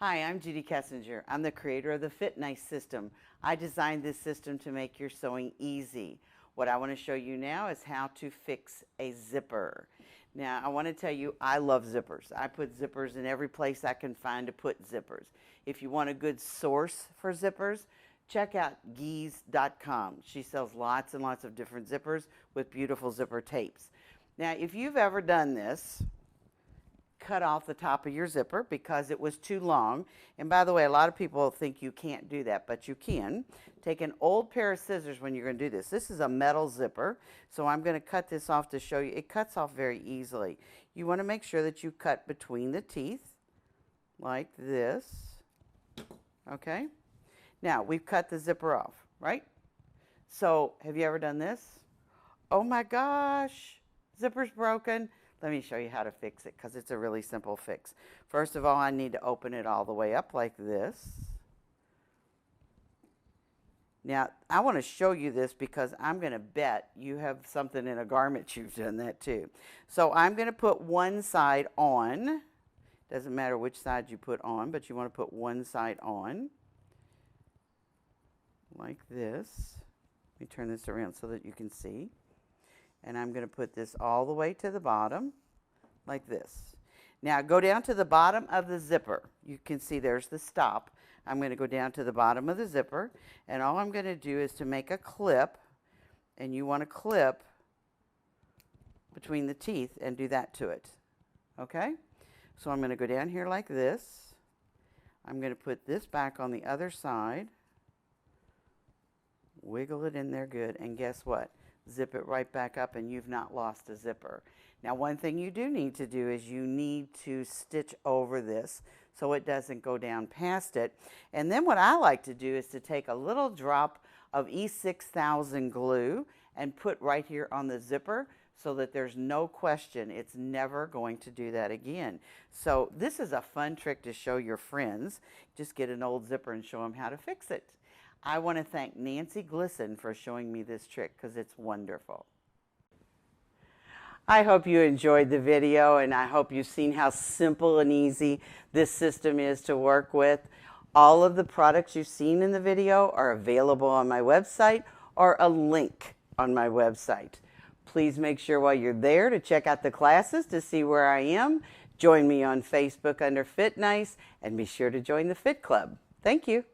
Hi, I'm Judy Kessinger. I'm the creator of the Fit Nice system. I designed this system to make your sewing easy. What I want to show you now is how to fix a zipper. Now, I want to tell you, I love zippers. I put zippers in every place I can find to put zippers. If you want a good source for zippers, check out Geese.com. She sells lots and lots of different zippers with beautiful zipper tapes. Now, if you've ever done this, cut off the top of your zipper because it was too long. And by the way, a lot of people think you can't do that, but you can. Take an old pair of scissors when you're going to do this. This is a metal zipper, so I'm going to cut this off to show you. It cuts off very easily. You want to make sure that you cut between the teeth like this. Okay? Now, we've cut the zipper off, right? So, have you ever done this? Oh my gosh, zipper's broken. Let me show you how to fix it because it's a really simple fix. First of all, I need to open it all the way up like this. Now, I want to show you this because I'm going to bet you have something in a garment you've done that too. So I'm going to put one side on. Doesn't matter which side you put on, but you want to put one side on like this. Let me turn this around so that you can see. And I'm going to put this all the way to the bottom like this. Now go down to the bottom of the zipper. You can see there's the stop. I'm going to go down to the bottom of the zipper, and all I'm going to do is to make a clip, and you want to clip between the teeth and do that to it. Okay? So I'm going to go down here like this. I'm going to put this back on the other side. Wiggle it in there good, and guess what? Zip it right back up and you've not lost a zipper. Now, one thing you do need to do is you need to stitch over this so it doesn't go down past it. And then what I like to do is to take a little drop of E6000 glue and put right here on the zipper so that there's no question it's never going to do that again. So this is a fun trick to show your friends. Just get an old zipper and show them how to fix it. I want to thank Nancy Glisson for showing me this trick because it's wonderful. I hope you enjoyed the video, and I hope you've seen how simple and easy this system is to work with. All of the products you've seen in the video are available on my website or a link on my website. Please make sure while you're there to check out the classes to see where I am. Join me on Facebook under Fit Nice, and be sure to join the Fit Club. Thank you.